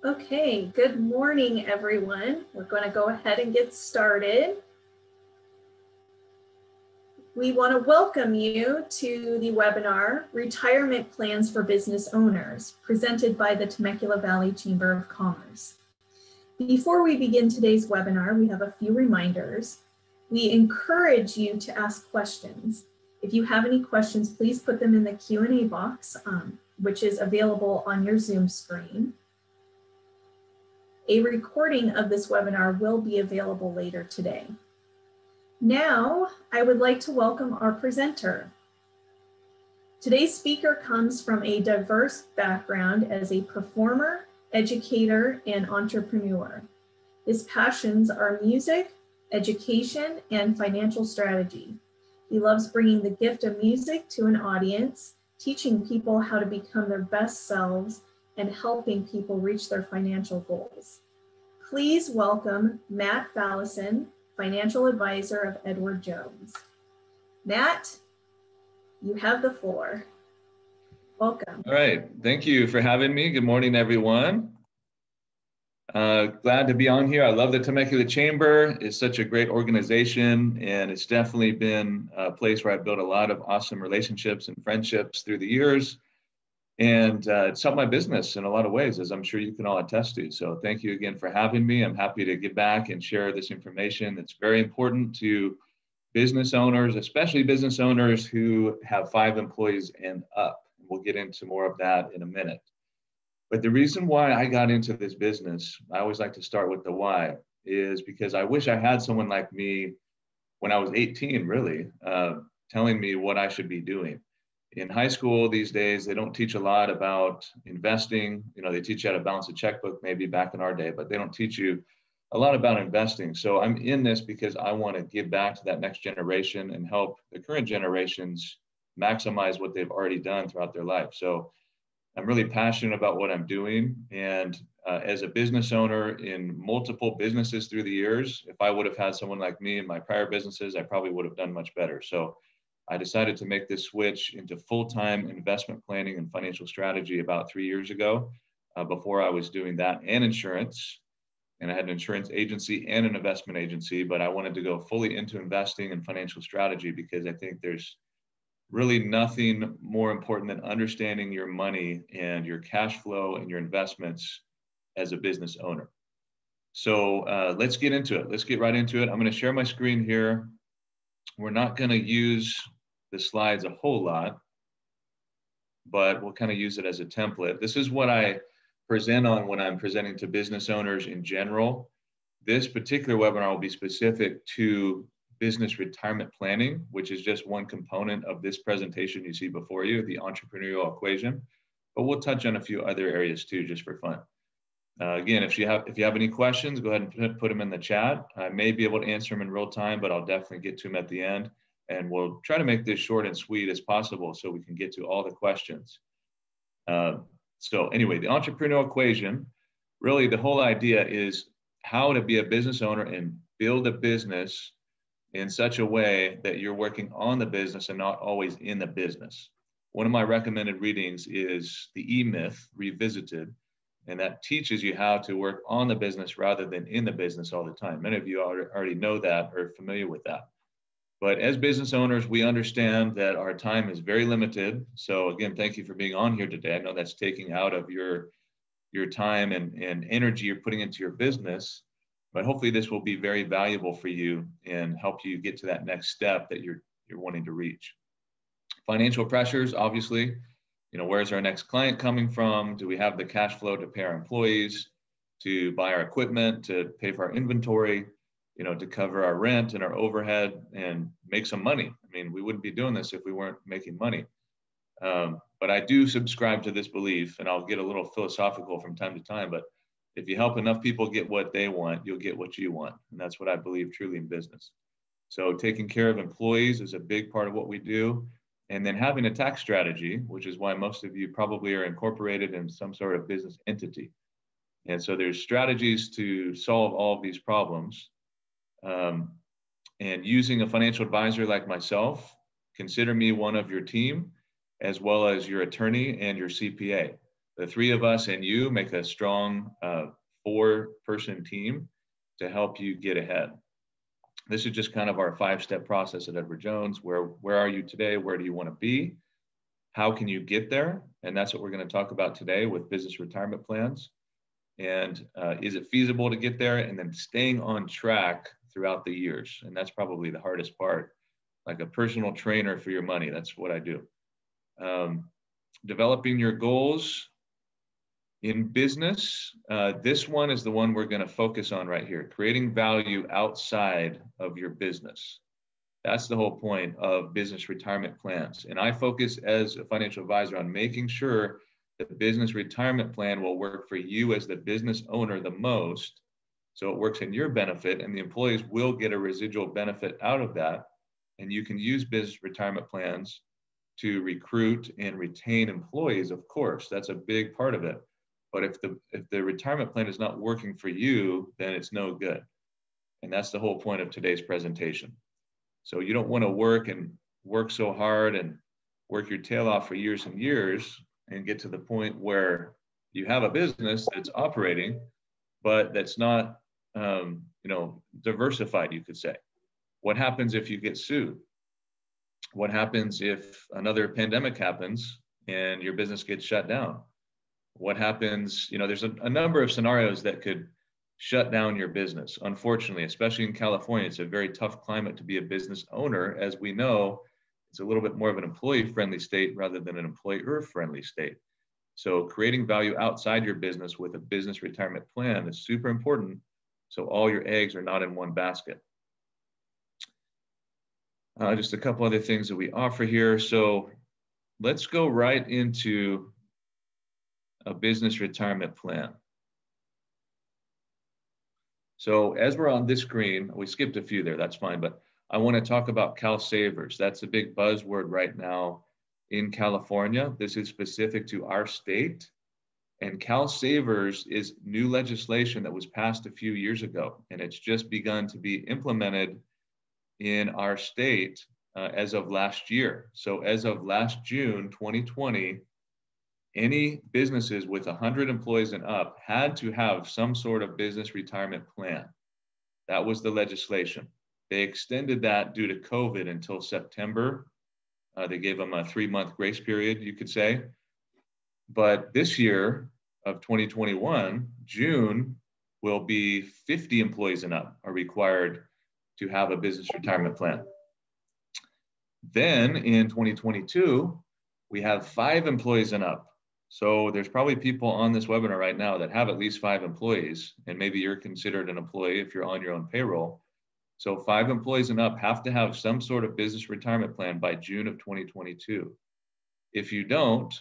Okay, good morning, everyone. We're going to go ahead and get started. We want to welcome you to the webinar, Retirement Plans for Business Owners, presented by the Temecula Valley Chamber of Commerce. Before we begin today's webinar, we have a few reminders. We encourage you to ask questions. If you have any questions, please put them in the Q&A box, which is available on your Zoom screen. A recording of this webinar will be available later today. Now, I would like to welcome our presenter. Today's speaker comes from a diverse background as a performer, educator, and entrepreneur. His passions are music, education, and financial strategy. He loves bringing the gift of music to an audience, teaching people how to become their best selves, and helping people reach their financial goals. Please welcome Matt Fallesen, financial advisor of Edward Jones. Matt, you have the floor. Welcome. All right, thank you for having me. Good morning, everyone. Glad to be on here. I love the Temecula Chamber. It's such a great organization, and it's definitely been a place where I've built a lot of awesome relationships and friendships through the years. And it's helped my business in a lot of ways, as I'm sure you can all attest to. So thank you again for having me. I'm happy to get back and share this information that's very important to business owners, especially business owners who have 5 employees and up. We'll get into more of that in a minute. But the reason why I got into this business, I always like to start with the why, is because I wish I had someone like me when I was 18, really, telling me what I should be doing. In high school these days, they don't teach a lot about investing. You know, they teach you how to balance a checkbook maybe back in our day, but they don't teach you a lot about investing. So I'm in this because I want to give back to that next generation and help the current generations maximize what they've already done throughout their life. So I'm really passionate about what I'm doing. And as a business owner in multiple businesses through the years, if I would have had someone like me in my prior businesses, I probably would have done much better. So I decided to make this switch into full-time investment planning and financial strategy about 3 years ago. Before I was doing that and insurance, and I had an insurance agency and an investment agency, but I wanted to go fully into investing and financial strategy because I think there's really nothing more important than understanding your money and your cash flow and your investments as a business owner. So let's get into it. Let's get right into it. I'm going to share my screen here. We're not going to use the slides a whole lot, but we'll kind of use it as a template. This is what I present on when I'm presenting to business owners in general. This particular webinar will be specific to business retirement planning, which is just one component of this presentation you see before you, the Entrepreneurial Equation. But we'll touch on a few other areas too, just for fun. Again, if you have any questions, go ahead and put them in the chat. I may be able to answer them in real time, but I'll definitely get to them at the end. And we'll try to make this short and sweet as possible so we can get to all the questions. So anyway, the Entrepreneurial Equation, really the whole idea is how to be a business owner and build a business in such a way that you're working on the business and not always in the business. One of my recommended readings is The E-Myth Revisited. And that teaches you how to work on the business rather than in the business all the time. Many of you already know that or are familiar with that. But as business owners, we understand that our time is very limited. So again, thank you for being on here today. I know that's taking out of your time and energy you're putting into your business, but hopefully this will be very valuable for you and help you get to that next step that you're wanting to reach. Financial pressures, obviously. You know, where's our next client coming from? Do we have the cash flow to pay our employees, to buy our equipment, to pay for our inventory, you know, to cover our rent and our overhead and make some money? I mean, we wouldn't be doing this if we weren't making money. But I do subscribe to this belief, and I'll get a little philosophical from time to time, but if you help enough people get what they want, you'll get what you want. And that's what I believe truly in business. So taking care of employees is a big part of what we do. And then having a tax strategy, which is why most of you probably are incorporated in some sort of business entity. And so there's strategies to solve all of these problems. And using a financial advisor like myself, consider me one of your team, as well as your attorney and your CPA. the three of us and you make a strong 4-person team to help you get ahead. This is just kind of our 5-step process at Edward Jones. Where are you today? Where do you want to be? How can you get there? And that's what we're going to talk about today with business retirement plans. And is it feasible to get there? And then staying on track throughout the years. And that's probably the hardest part. Like a personal trainer for your money. That's what I do. Developing your goals in business. This one is the one we're going to focus on right here. Creating value outside of your business. That's the whole point of business retirement plans. And I focus as a financial advisor on making sure the business retirement plan will work for you as the business owner the most. So it works in your benefit, and the employees will get a residual benefit out of that. And you can use business retirement plans to recruit and retain employees, of course. That's a big part of it. But if the retirement plan is not working for you, then it's no good. And that's the whole point of today's presentation. So you don't want to work so hard and work your tail off for years and years and get to the point where you have a business that's operating, but that's not, diversified, you could say. What happens if you get sued? What happens if another pandemic happens and your business gets shut down? What happens, there's a number of scenarios that could shut down your business. Unfortunately, especially in California, it's a very tough climate to be a business owner. As we know, it's a little bit more of an employee-friendly state rather than an employer-friendly state. So creating value outside your business with a business retirement plan is super important, so all your eggs are not in one basket. Just a couple other things that we offer here. So let's go right into a business retirement plan. So as we're on this screen, we skipped a few there, that's fine, but I want to talk about CalSavers. That's a big buzzword right now in California. This is specific to our state. And CalSavers is new legislation that was passed a few years ago, and it's just begun to be implemented in our state as of last year. So as of last June 2020, any businesses with 100 employees and up had to have some sort of business retirement plan. That was the legislation. They extended that due to COVID until September. They gave them a 3-month grace period, you could say. But this year of 2021, June, will be 50 employees and up are required to have a business retirement plan. Then in 2022, we have 5 employees and up. So there's probably people on this webinar right now that have at least 5 employees, and maybe you're considered an employee if you're on your own payroll. So 5 employees and up have to have some sort of business retirement plan by June of 2022. If you don't,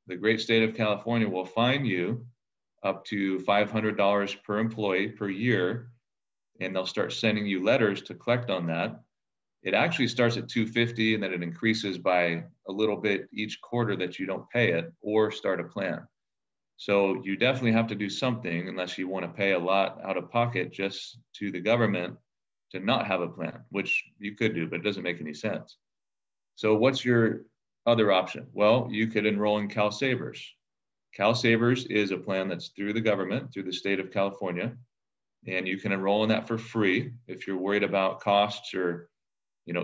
the great state of California will fine you up to $500 per employee per year, and they'll start sending you letters to collect on that. It actually starts at $250, and then it increases by a little bit each quarter that you don't pay it or start a plan. So you definitely have to do something unless you want to pay a lot out of pocket just to the government to not have a plan, which you could do, but it doesn't make any sense. So what's your other option? Well, you could enroll in CalSavers. CalSavers is a plan that's through the government, through the state of California, and you can enroll in that for free. If you're worried about costs or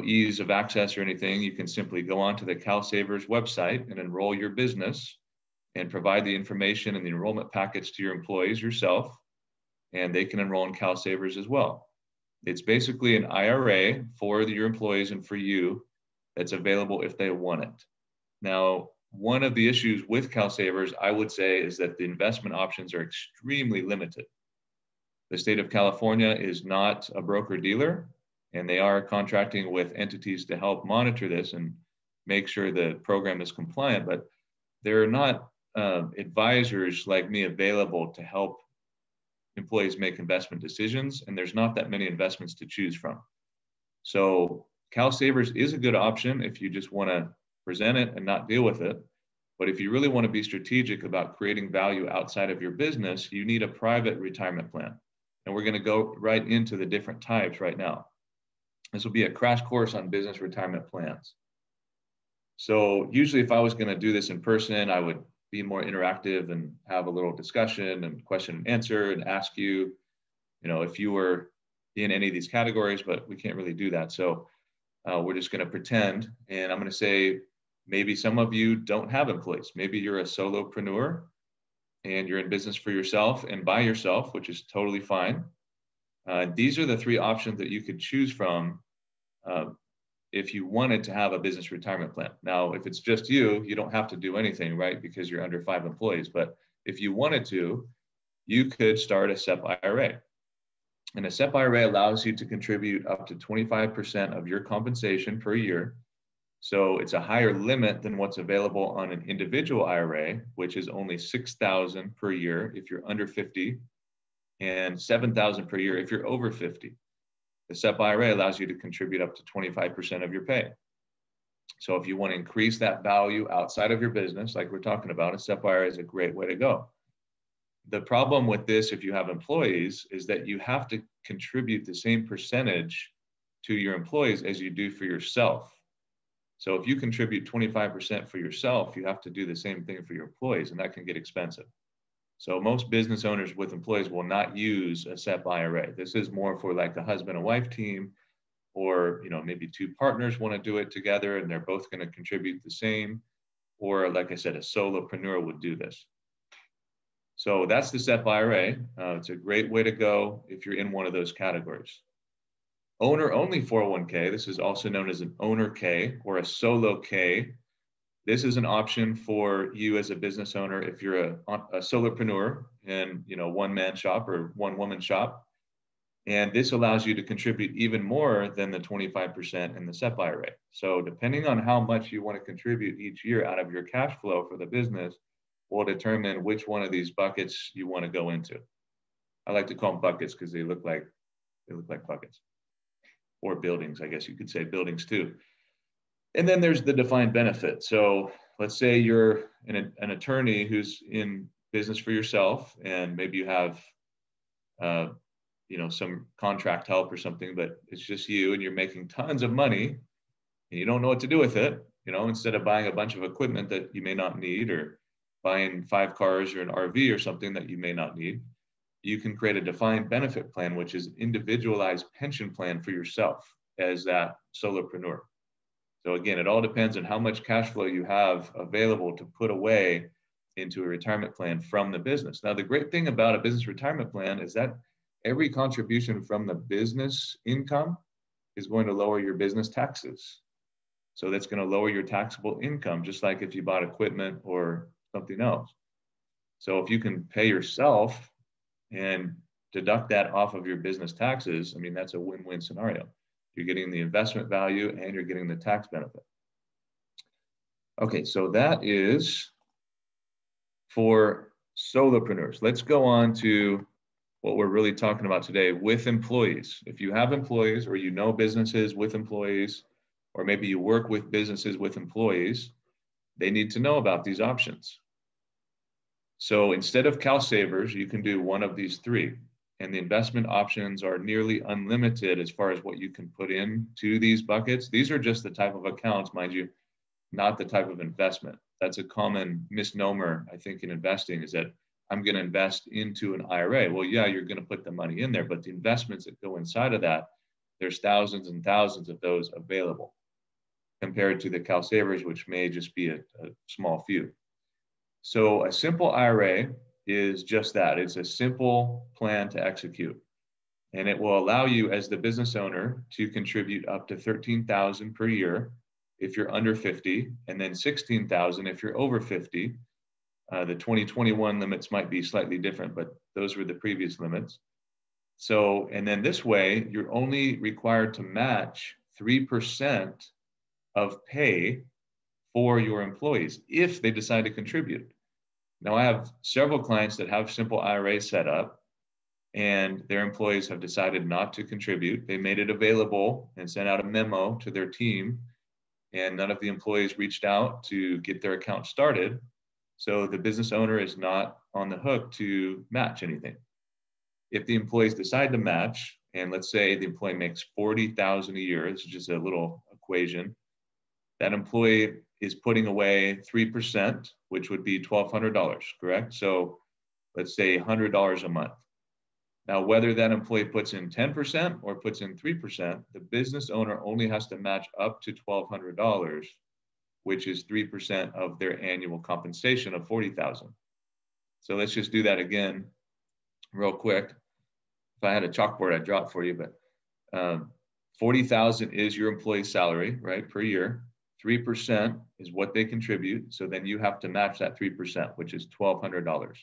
ease of access or anything, you can simply go onto the CalSavers website and enroll your business and provide the information and the enrollment packets to your employees yourself, and they can enroll in CalSavers as well. It's basically an IRA for your employees and for you that's available if they want it. Now, one of the issues with CalSavers, I would say, is that the investment options are extremely limited. The state of California is not a broker-dealer, and they are contracting with entities to help monitor this and make sure the program is compliant, but there are not advisors like me available to help employees make investment decisions, and there's not that many investments to choose from. So CalSavers is a good option if you just want to present it and not deal with it. But if you really want to be strategic about creating value outside of your business, you need a private retirement plan. And we're going to go right into the different types right now. This will be a crash course on business retirement plans. So usually if I was going to do this in person, I would be more interactive and have a little discussion and question and answer and ask you, if you were in any of these categories, but we can't really do that. So we're just going to pretend, and I'm going to say, maybe some of you don't have employees. Maybe you're a solopreneur and you're in business for yourself and by yourself, which is totally fine. These are the three options that you could choose from if you wanted to have a business retirement plan. Now, if it's just you, you don't have to do anything, right? Because you're under 5 employees. But if you wanted to, you could start a Sep Ira. And a Sep Ira allows you to contribute up to 25% of your compensation per year. So it's a higher limit than what's available on an individual IRA, which is only $6,000 per year if you're under 50, and $7,000 per year if you're over 50. The Sep Ira allows you to contribute up to 25% of your pay. So if you want to increase that value outside of your business, like we're talking about, a Sep Ira is a great way to go. The problem with this, if you have employees, is that you have to contribute the same percentage to your employees as you do for yourself. So if you contribute 25% for yourself, you have to do the same thing for your employees, and that can get expensive. So most business owners with employees will not use a Sep Ira. This is more for like a husband and wife team, or maybe two partners want to do it together and they're both going to contribute the same. Or like I said, a solopreneur would do this. So that's the Sep Ira. It's a great way to go if you're in one of those categories. Owner-only 401k, this is also known as an owner K or a solo K. This is an option for you as a business owner if you're a solopreneur in one-man shop or one-woman shop. And this allows you to contribute even more than the 25% in the Sep Ira. So depending on how much you want to contribute each year out of your cash flow for the business will determine which one of these buckets you want to go into. I like to call them buckets because they look like buckets, or buildings. I guess you could say buildings too. And then there's the defined benefit. So let's say you're an attorney who's in business for yourself, and maybe you have, some contract help or something, but it's just you and you're making tons of money and you don't know what to do with it. Instead of buying a bunch of equipment that you may not need, or buying 5 cars or an RV or something that you may not need, you can create a defined benefit plan, which is an individualized pension plan for yourself as that solopreneur. So again, it all depends on how much cash flow you have available to put away into a retirement plan from the business. Now, the great thing about a business retirement plan is that every contribution from the business income is going to lower your business taxes. So that's going to lower your taxable income, just like if you bought equipment or something else. So if you can pay yourself and deduct that off of your business taxes, that's a win-win scenario. You're getting the investment value and you're getting the tax benefit. Okay, so that is for solopreneurs. Let's go on to what we're really talking about today with employees. If you have employees, or businesses with employees, or maybe you work with businesses with employees, they need to know about these options. So instead of CalSavers, you can do one of these 3. And the investment options are nearly unlimited as far as what you can put into these buckets. These are just the type of accounts, mind you, not the type of investment. That's a common misnomer, I think, in investing, is that I'm going to invest into an IRA. Well, yeah, you're going to put the money in there, but the investments that go inside of that, there's thousands and thousands of those available compared to the CalSavers, which may just be a small few. So a simple IRA is just that. It's a simple plan to execute. And it will allow you as the business owner to contribute up to $13,000 per year if you're under 50, and then $16,000 if you're over 50. The 2021 limits might be slightly different, but those were the previous limits. So, and then this way, you're only required to match 3% of pay for your employees if they decide to contribute. Now, I have several clients that have simple IRAs set up, and their employees have decided not to contribute. They made it available and sent out a memo to their team, and none of the employees reached out to get their account started. So the business owner is not on the hook to match anything. If the employees decide to match, and let's say the employee makes $40,000 a year, this is just a little equation, that employee is putting away 3%, which would be $1,200, correct? So let's say $100 a month. Now, whether that employee puts in 10% or puts in 3%, the business owner only has to match up to $1,200, which is 3% of their annual compensation of $40,000. So let's just do that again real quick. If I had a chalkboard, I'd draw it for you, but $40,000 is your employee's salary, right, per year. 3% is what they contribute. So then you have to match that 3%, which is $1,200,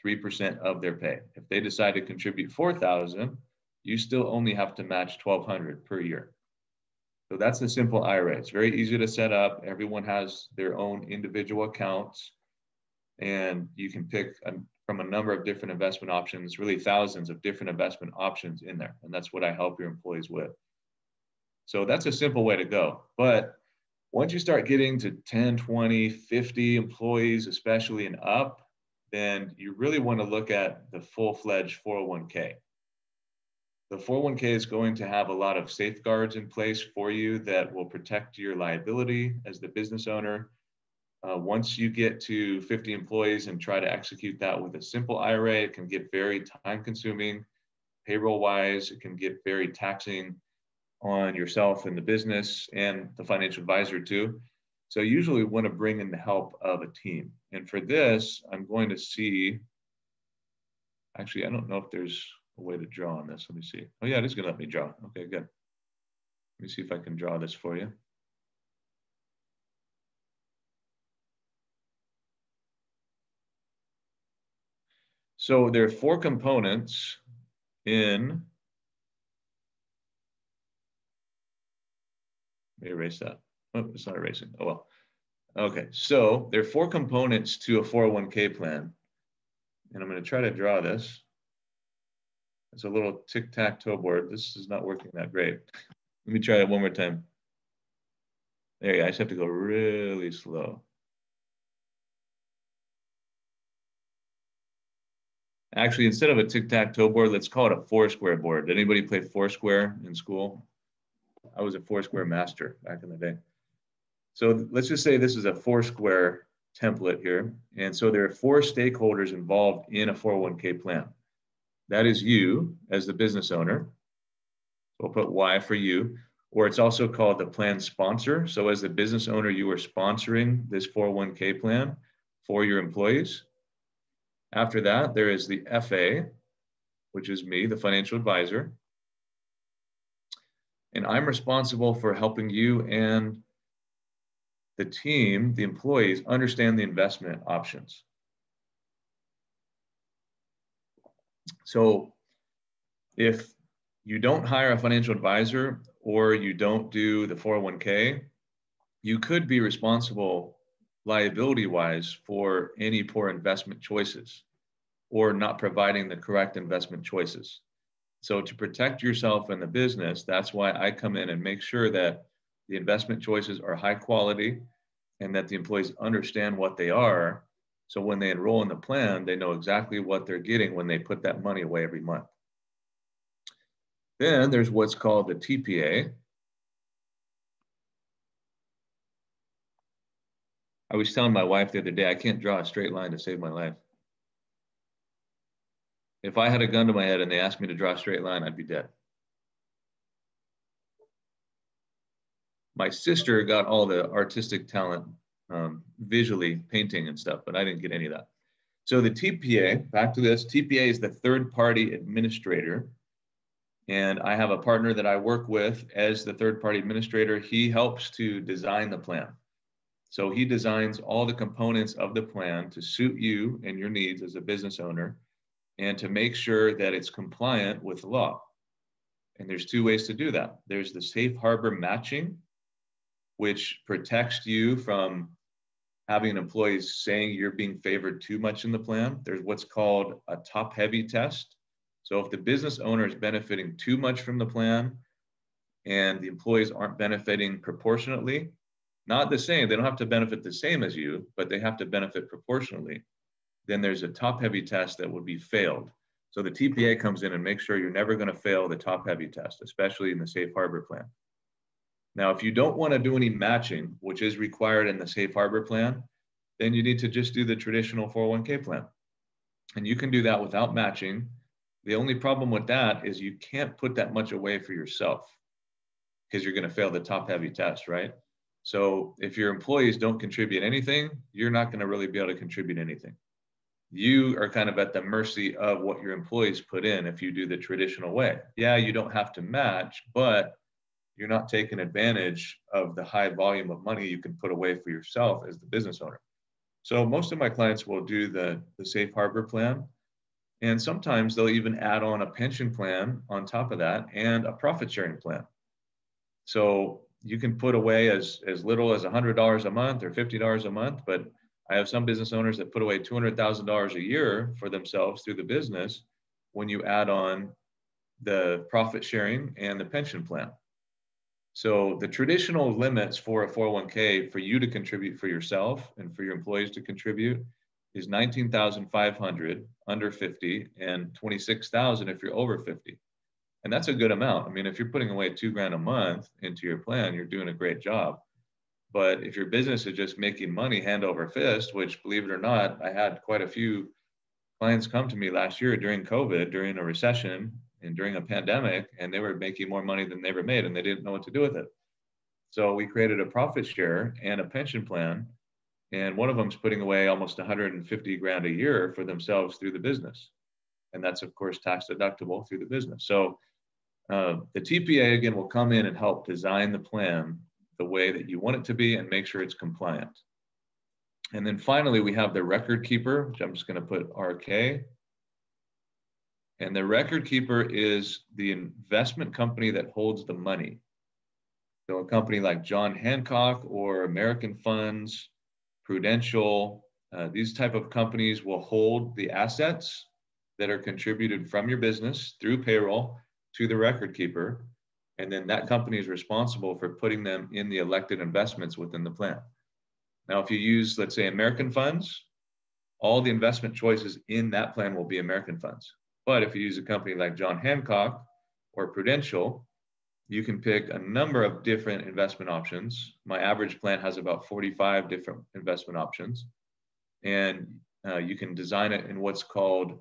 3% of their pay. If they decide to contribute $4,000, you still only have to match $1,200 per year. So that's the simple IRA. It's very easy to set up. Everyone has their own individual accounts, and you can pick from a number of different investment options, really thousands of different investment options in there. And that's what I help your employees with. So that's a simple way to go. But once you start getting to 10, 20, 50 employees, especially and up, then you really want to look at the full-fledged 401k. The 401k is going to have a lot of safeguards in place for you that will protect your liability as the business owner. Once you get to 50 employees and try to execute that with a simple IRA, it can get very time-consuming. Payroll-wise, it can get very taxing on yourself and the business and the financial advisor too. So usually we want to bring in the help of a team. And for this, I'm going to see, actually, I don't know if there's a way to draw on this. Let me see. Oh yeah, it is going to let me draw. Okay, good. Let me see if I can draw this for you. So there are 4 components in, let me erase that. Oh, it's not erasing. Oh, well. Okay, so there are 4 components to a 401k plan. And I'm going to try to draw this. It's a little tic-tac-toe board. This is not working that great. Let me try it one more time. There you go. I just have to go really slow. Actually, instead of a tic-tac-toe board, let's call it a Foursquare board. Did anybody play Foursquare in school? I was a Foursquare master back in the day. So let's just say this is a Foursquare template here. And so there are 4 stakeholders involved in a 401k plan. That is you as the business owner. So we'll put Y for you, or it's also called the plan sponsor. So as the business owner, you are sponsoring this 401k plan for your employees. After that, there is the FA, which is me, the financial advisor. And I'm responsible for helping you and the team, the employees, understand the investment options. So if you don't hire a financial advisor or you don't do the 401k, you could be responsible liability-wise for any poor investment choices or not providing the correct investment choices. So to protect yourself and the business, that's why I come in and make sure that the investment choices are high quality and that the employees understand what they are. So when they enroll in the plan, they know exactly what they're getting when they put that money away every month. Then there's what's called the TPA. I was telling my wife the other day, I can't draw a straight line to save my life. If I had a gun to my head and they asked me to draw a straight line, I'd be dead. My sister got all the artistic talent, visually painting and stuff, but I didn't get any of that. So the TPA, back to this, TPA is the third-party administrator. And I have a partner that I work with as the third-party administrator. He helps to design the plan. So he designs all the components of the plan to suit you and your needs as a business owner and to make sure that it's compliant with the law. And there's 2 ways to do that. There's the safe harbor matching, which protects you from having employees saying you're being favored too much in the plan. There's what's called a top-heavy test. So if the business owner is benefiting too much from the plan and the employees aren't benefiting proportionately, not the same, they don't have to benefit the same as you, but they have to benefit proportionally, then there's a top-heavy test that would be failed. So the TPA comes in and makes sure you're never going to fail the top-heavy test, especially in the safe harbor plan. Now, if you don't want to do any matching, which is required in the safe harbor plan, then you need to just do the traditional 401k plan. And you can do that without matching. The only problem with that is you can't put that much away for yourself because you're going to fail the top heavy test, right? So if your employees don't contribute anything, you're not going to really be able to contribute anything. You are kind of at the mercy of what your employees put in if you do the traditional way. Yeah, you don't have to match, but you're not taking advantage of the high volume of money you can put away for yourself as the business owner. So most of my clients will do the safe harbor plan. And sometimes they'll even add on a pension plan on top of that and a profit sharing plan. So you can put away as little as $100 a month or $50 a month, but I have some business owners that put away $200,000 a year for themselves through the business when you add on the profit sharing and the pension plan. So the traditional limits for a 401k for you to contribute for yourself and for your employees to contribute is $19,500 under 50 and $26,000 if you're over 50. And that's a good amount. I mean, if you're putting away $2,000 a month into your plan, you're doing a great job. But if your business is just making money hand over fist, which, believe it or not, I had quite a few clients come to me last year during COVID, during a recession and during a pandemic, and they were making more money than they ever made, and they didn't know what to do with it. So we created a profit share and a pension plan, and one of them is putting away almost 150 grand a year for themselves through the business. And that's, of course, tax deductible through the business. So the TPA, again, will come in and help design the plan the way that you want it to be and make sure it's compliant. And then finally, we have the record keeper, which I'm just going to put RK. And the record keeper is the investment company that holds the money. So a company like John Hancock or American Funds, Prudential, these type of companies will hold the assets that are contributed from your business through payroll to the record keeper. And then that company is responsible for putting them in the elected investments within the plan. Now, if you use, let's say, American Funds, all the investment choices in that plan will be American Funds. But if you use a company like John Hancock or Prudential, you can pick a number of different investment options. My average plan has about 45 different investment options. And you can design it in what's called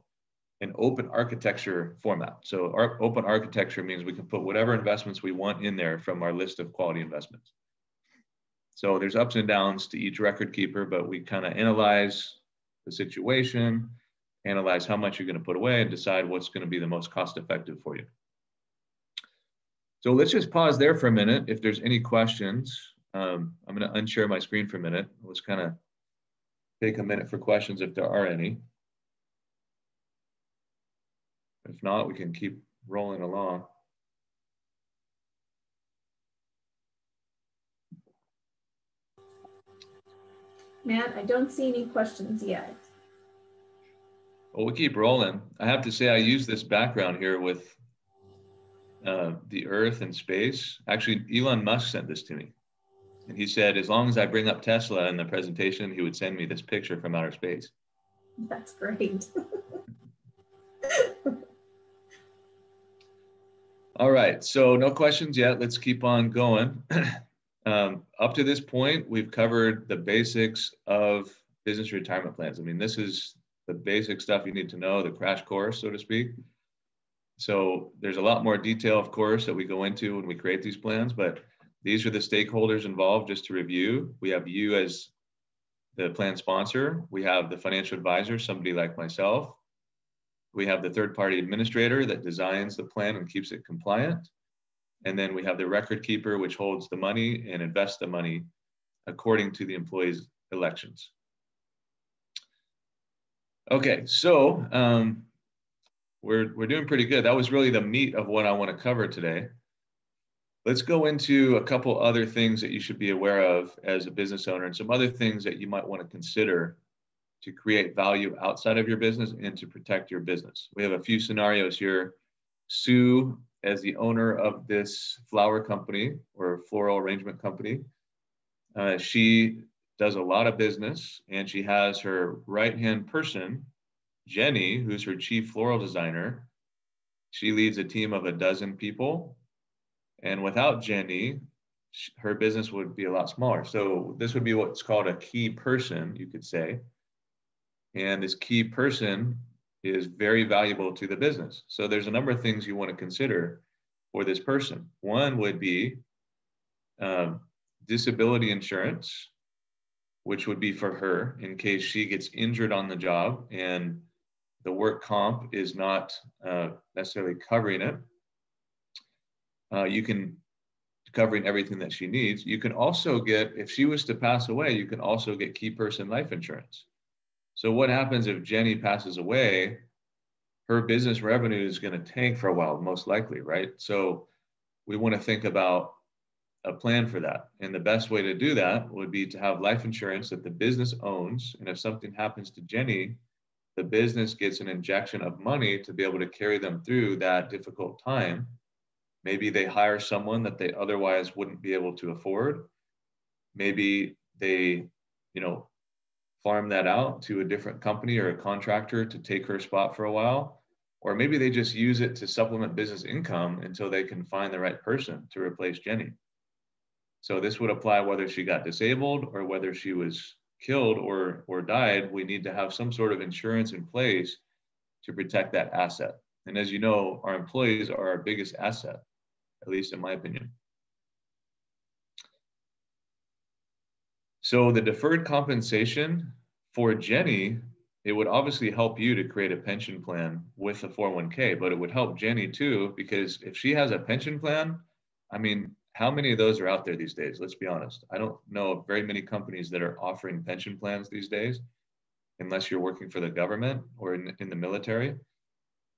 an open architecture format. So our open architecture means we can put whatever investments we want in there from our list of quality investments. So there's ups and downs to each record keeper, but we kind of analyze the situation, analyze how much you're going to put away, and decide what's going to be the most cost effective for you. So let's just pause there for a minute. If there's any questions, I'm going to unshare my screen for a minute. Let's kind of take a minute for questions if there are any. If not, we can keep rolling along. Matt, I don't see any questions yet. Well, we keep rolling. I have to say, I use this background here with the Earth and space. Actually, Elon Musk sent this to me. And he said, as long as I bring up Tesla in the presentation, he would send me this picture from outer space. That's great. All right, so no questions yet. Let's keep on going. Up to this point, we've covered the basics of business retirement plans. I mean, this is the basic stuff you need to know, the crash course, so to speak. So there's a lot more detail, of course, that we go into when we create these plans, but these are the stakeholders involved. Just to review, we have you as the plan sponsor. We have the financial advisor, somebody like myself. We have the third-party administrator that designs the plan and keeps it compliant. And then we have the record keeper, which holds the money and invests the money according to the employee's elections. Okay, so we're doing pretty good. That was really the meat of what I want to cover today. Let's go into a couple other things that you should be aware of as a business owner and some other things that you might want to consider to create value outside of your business and to protect your business. We have a few scenarios here. Sue, as the owner of this flower company or floral arrangement company, she does a lot of business, and she has her right-hand person, Jenny, who's her chief floral designer. She leads a team of 12 people. And without Jenny, her business would be a lot smaller. So this would be what's called a key person, you could say. And this key person is very valuable to the business. So there's a number of things you want to consider for this person. One would be disability insurance, which would be for her in case she gets injured on the job and the work comp is not necessarily covering it. You can covering everything that she needs. You can also get, if she was to pass away, you can also get key person life insurance. So what happens if Jenny passes away? Her business revenue is going to tank for a while, most likely, right? So we want to think about a plan for that. And the best way to do that would be to have life insurance that the business owns. And if something happens to Jenny, the business gets an injection of money to be able to carry them through that difficult time. Maybe they hire someone that they otherwise wouldn't be able to afford. Maybe they, farm that out to a different company or a contractor to take her spot for a while. Or maybe they just use it to supplement business income until they can find the right person to replace Jenny. So this would apply whether she got disabled or whether she was killed or died. We need to have some sort of insurance in place to protect that asset. And as you know, our employees are our biggest asset, at least in my opinion. So the deferred compensation for Jenny, it would obviously help you to create a pension plan with a 401k, but it would help Jenny too, because if she has a pension plan, I mean, how many of those are out there these days? Let's be honest. I don't know of very many companies that are offering pension plans these days, unless you're working for the government or in the military.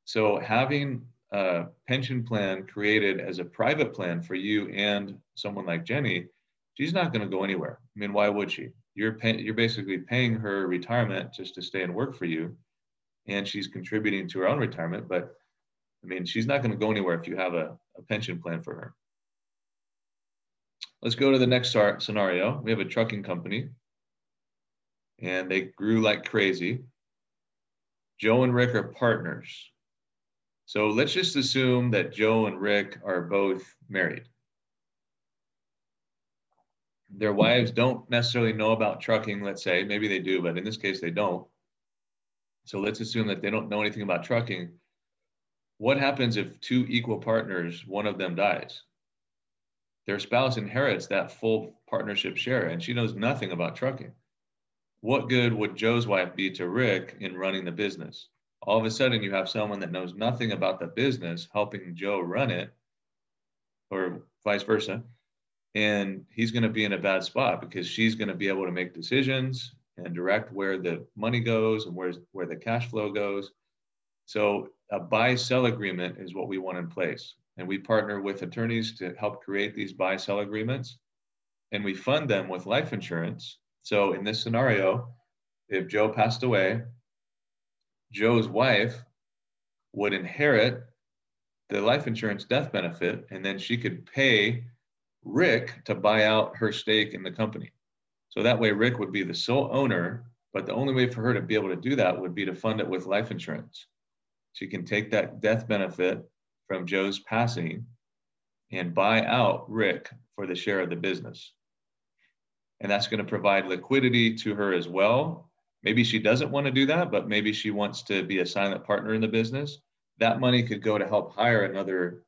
So having a pension plan created as a private plan for you and someone like Jenny, she's not going to go anywhere. I mean, why would she? You're basically paying her retirement just to stay and work for you, and she's contributing to her own retirement. But I mean, she's not going to go anywhere if you have a pension plan for her. Let's go to the next scenario. We have a trucking company, and they grew like crazy. Joe and Rick are partners. So let's just assume that Joe and Rick are both married. Their wives don't necessarily know about trucking, let's say. Maybe they do, but in this case, they don't. So let's assume that they don't know anything about trucking. What happens if two equal partners, one of them dies? Their spouse inherits that full partnership share, and she knows nothing about trucking. What good would Joe's wife be to Rick in running the business? All of a sudden, you have someone that knows nothing about the business helping Joe run it, or vice versa. And he's going to be in a bad spot because she's going to be able to make decisions and direct where the money goes and where the cash flow goes. So a buy-sell agreement is what we want in place. And we partner with attorneys to help create these buy-sell agreements. And we fund them with life insurance. So in this scenario, if Joe passed away, Joe's wife would inherit the life insurance death benefit, and then she could pay Rick to buy out her stake in the company. So that way Rick would be the sole owner, but the only way for her to be able to do that would be to fund it with life insurance. She can take that death benefit from Joe's passing and buy out Rick for the share of the business. And that's going to provide liquidity to her as well. Maybe she doesn't want to do that, but maybe she wants to be a silent partner in the business. That money could go to help hire another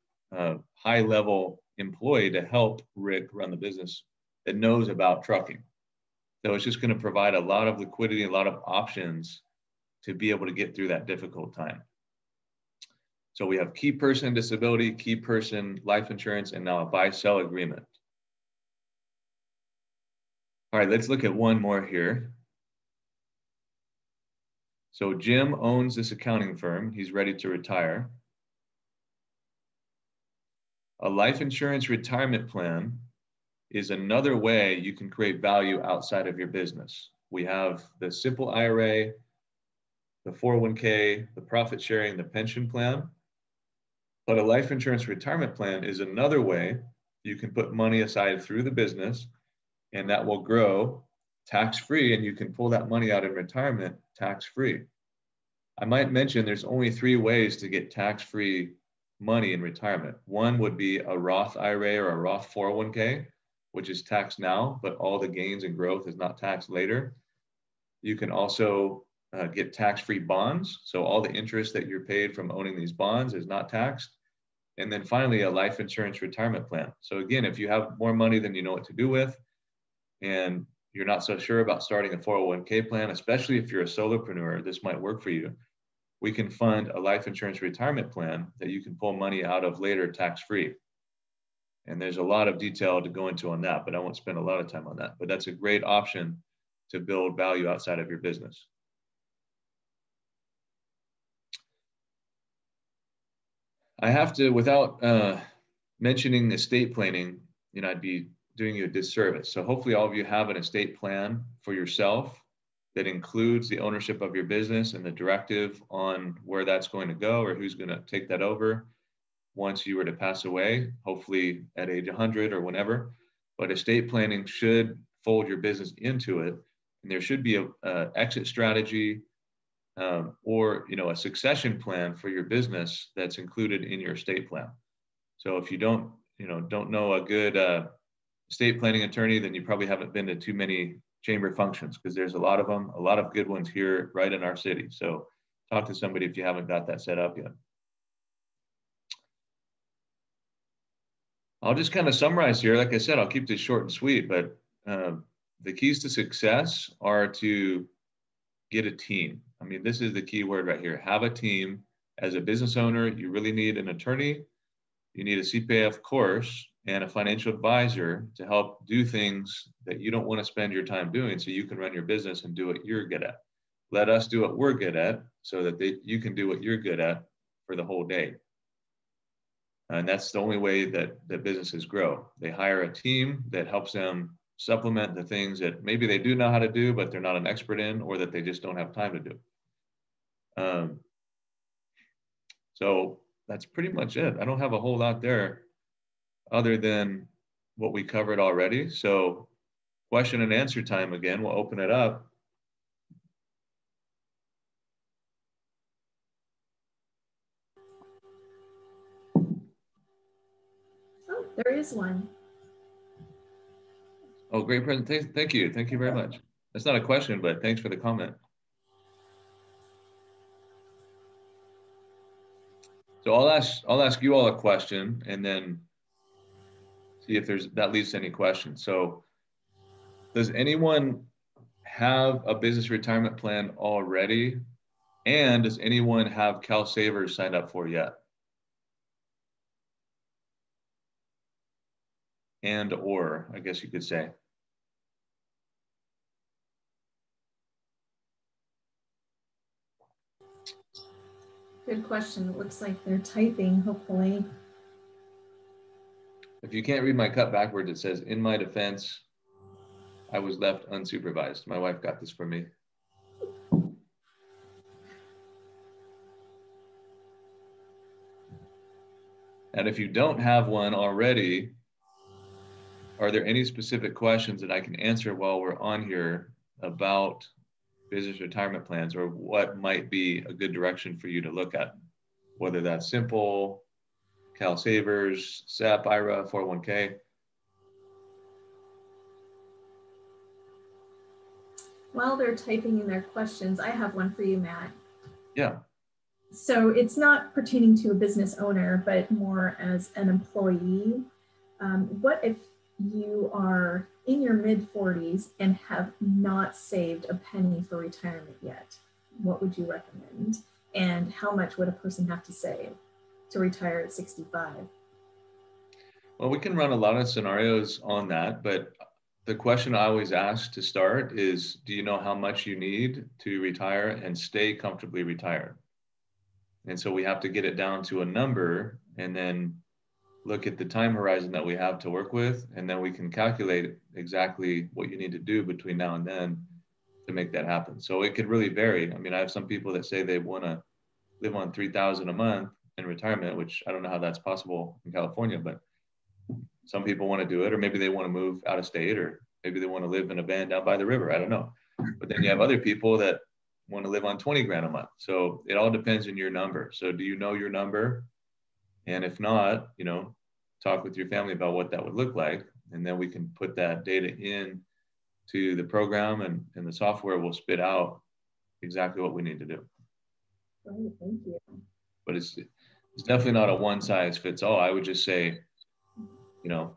high-level employee to help Rick run the business that knows about trucking. So it's just going to provide a lot of liquidity, a lot of options to be able to get through that difficult time. So we have key person disability, key person life insurance, and now a buy-sell agreement. All right, let's look at one more here. So Jim owns this accounting firm. He's ready to retire. A life insurance retirement plan is another way you can create value outside of your business. We have the simple IRA, the 401k, the profit sharing, the pension plan. But a life insurance retirement plan is another way you can put money aside through the business, and that will grow tax-free, and you can pull that money out in retirement tax-free. I might mention there's only 3 ways to get tax-free money in retirement. One would be a Roth IRA or a Roth 401k. which is taxed now, but all the gains and growth is not taxed later. You can also get tax-free bonds. So all the interest that you're paid from owning these bonds is not taxed. And then finally, a life insurance retirement plan. So again, if you have more money than you know what to do with, and you're not so sure about starting a 401k plan, especially if you're a solopreneur, this might work for you. We can fund a life insurance retirement plan that you can pull money out of later tax-free. And there's a lot of detail to go into on that, but I won't spend a lot of time on that. But that's a great option to build value outside of your business. I have to, without mentioning estate planning, I'd be doing you a disservice. So hopefully all of you have an estate plan for yourself that includes the ownership of your business and the directive on where that's going to go or who's going to take that over once you were to pass away, hopefully at age 100 or whenever. But estate planning should fold your business into it. And there should be a exit strategy or a succession plan for your business that's included in your estate plan. So if you don't know a good estate planning attorney, then you probably haven't been to too many chamber functions, because there's a lot of them, a lot of good ones here right in our city. So talk to somebody if you haven't got that set up yet. I'll just kind of summarize here. Like I said, I'll keep this short and sweet, but the keys to success are to get a team. I mean, this is the key word right here. Have a team. As a business owner, you really need an attorney. You need a CPA, of course, and a financial advisor to help do things that you don't want to spend your time doing, so you can run your business and do what you're good at. Let us do what we're good at so that you can do what you're good at for the whole day. And that's the only way that businesses grow. They hire a team that helps them supplement the things that maybe they do know how to do, but they're not an expert in, or that they just don't have time to do. So that's pretty much it. I don't have a whole lot there other than what we covered already. So question and answer time again, we'll open it up. Oh, there is one. Oh, great presentation. Thank you. Thank you very much. That's not a question, but thanks for the comment. So I'll ask you all a question and then see if that leads to any questions. So does anyone have a business retirement plan already? And does anyone have CalSavers signed up for yet? And or, I guess you could say. Good question. It looks like they're typing, hopefully. If you can't read my cut backwards, it says, in my defense, I was left unsupervised. My wife got this for me. And if you don't have one already, are there any specific questions that I can answer while we're on here about business retirement plans, or what might be a good direction for you to look at? Whether that's simple, CalSavers, Sep Ira, 401k. While they're typing in their questions, I have one for you, Matt. Yeah. So it's not pertaining to a business owner, but more as an employee. What if you are in your mid-40s and have not saved a penny for retirement yet? What would you recommend? And how much would a person have to save to retire at 65? Well, we can run a lot of scenarios on that, but the question I always ask to start is, do you know how much you need to retire and stay comfortably retired? And so we have to get it down to a number and then look at the time horizon that we have to work with. And then we can calculate exactly what you need to do between now and then to make that happen. So it could really vary. I mean, I have some people that say they want to live on $3,000 a month in retirement, which I don't know how that's possible in California, but some people want to do it, or maybe they want to move out of state, or maybe they want to live in a van down by the river. I don't know. But then you have other people that want to live on 20 grand a month. So it all depends on your number. So do you know your number? And if not, talk with your family about what that would look like. and then we can put that data in to the program, and the software will spit out exactly what we need to do. Great, thank you. But it's definitely not a one size fits all. I would just say, you know,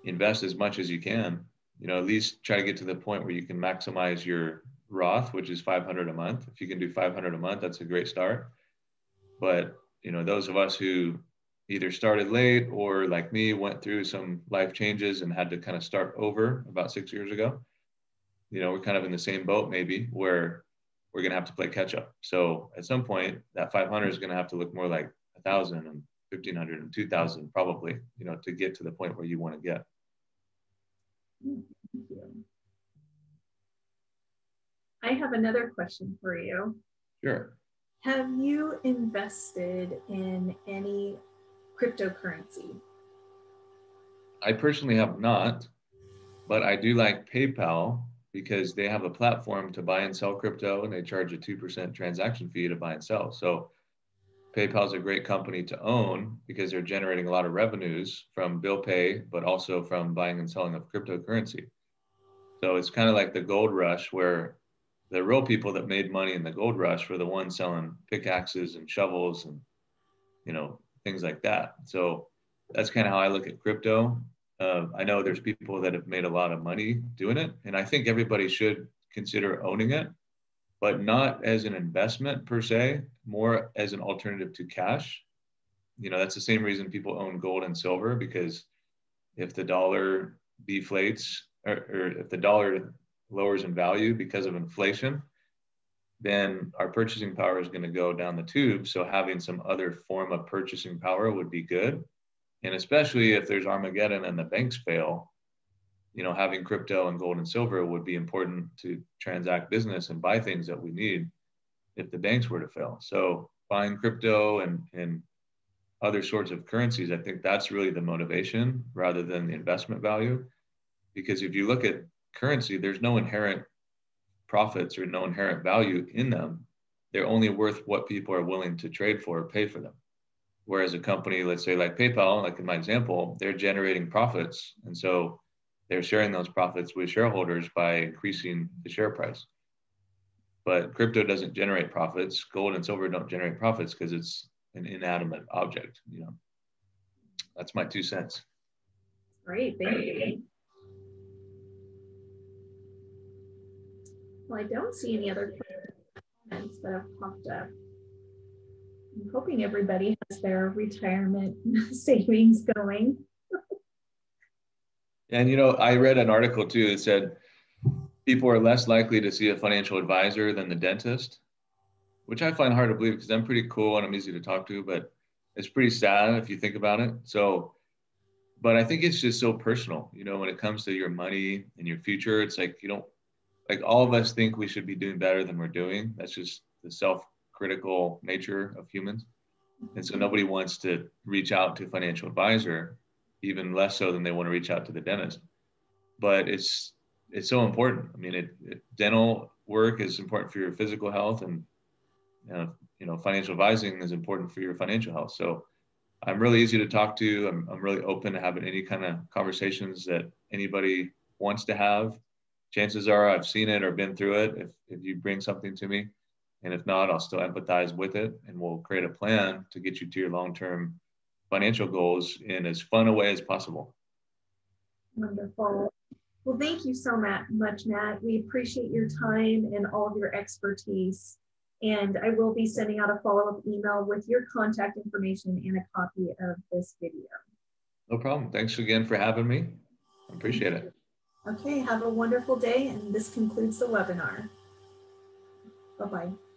invest as much as you can. You know, at least try to get to the point where you can maximize your Roth, which is $500 a month. If you can do $500 a month, that's a great start. But, you know, those of us who either started late or like me went through some life changes and had to kind of start over about 6 years ago, you know, we're kind of in the same boat maybe, where we're going to have to play catch up. So at some point that 500 is going to have to look more like 1,000 and 1,500 and 2,000 probably, you know, to get to the point where you want to get. Thank you. I have another question for you. Sure. Have you invested in any cryptocurrency? I personally have not, but I do like PayPal because they have a platform to buy and sell crypto, and they charge a 2% transaction fee to buy and sell. So PayPal is a great company to own because they're generating a lot of revenues from bill pay, but also from buying and selling of cryptocurrency. So it's kind of like the gold rush, where the real people that made money in the gold rush were the ones selling pickaxes and shovels and, you know, things like that. So that's kind of how I look at crypto. I know there's people that have made a lot of money doing it, and I think everybody should consider owning it, but not as an investment per se, more as an alternative to cash. You know, that's the same reason people own gold and silver, because if the dollar deflates, or if the dollar lowers in value because of inflation, then our purchasing power is going to go down the tube. So having some other form of purchasing power would be good. And especially if there's Armageddon and the banks fail, you know, having crypto and gold and silver would be important to transact business and buy things that we need if the banks were to fail. So buying crypto and other sorts of currencies, I think that's really the motivation rather than the investment value. Because if you look at currency, there's no inherent profits or no inherent value in them. They're only worth what people are willing to trade for or pay for them. Whereas a company, let's say like PayPal, like in my example, they're generating profits. And so they're sharing those profits with shareholders by increasing the share price. But crypto doesn't generate profits. Gold and silver don't generate profits because it's an inanimate object. You know, that's my 2 cents. Great, thank you. Well, I don't see any other comments that have popped up. I'm hoping everybody has their retirement savings going. And, you know, I read an article too that said people are less likely to see a financial advisor than the dentist, which I find hard to believe because I'm pretty cool and I'm easy to talk to, but it's pretty sad if you think about it. So, but I think it's just so personal, you know, when it comes to your money and your future. It's like, you don't, like, all of us think we should be doing better than we're doing. That's just the self-critical nature of humans. And so nobody wants to reach out to a financial advisor, even less so than they want to reach out to the dentist. But it's so important. I mean, dental work is important for your physical health, and you know, financial advising is important for your financial health. So I'm really easy to talk to. I'm really open to having any kind of conversations that anybody wants to have. Chances are I've seen it or been through it if you bring something to me. And if not, I'll still empathize with it, and we'll create a plan to get you to your long-term financial goals in as fun a way as possible. Wonderful. Well, thank you so much, Matt. We appreciate your time and all of your expertise. And I will be sending out a follow-up email with your contact information and a copy of this video. No problem. Thanks again for having me. I appreciate it. Okay, have a wonderful day, and this concludes the webinar. Bye-bye.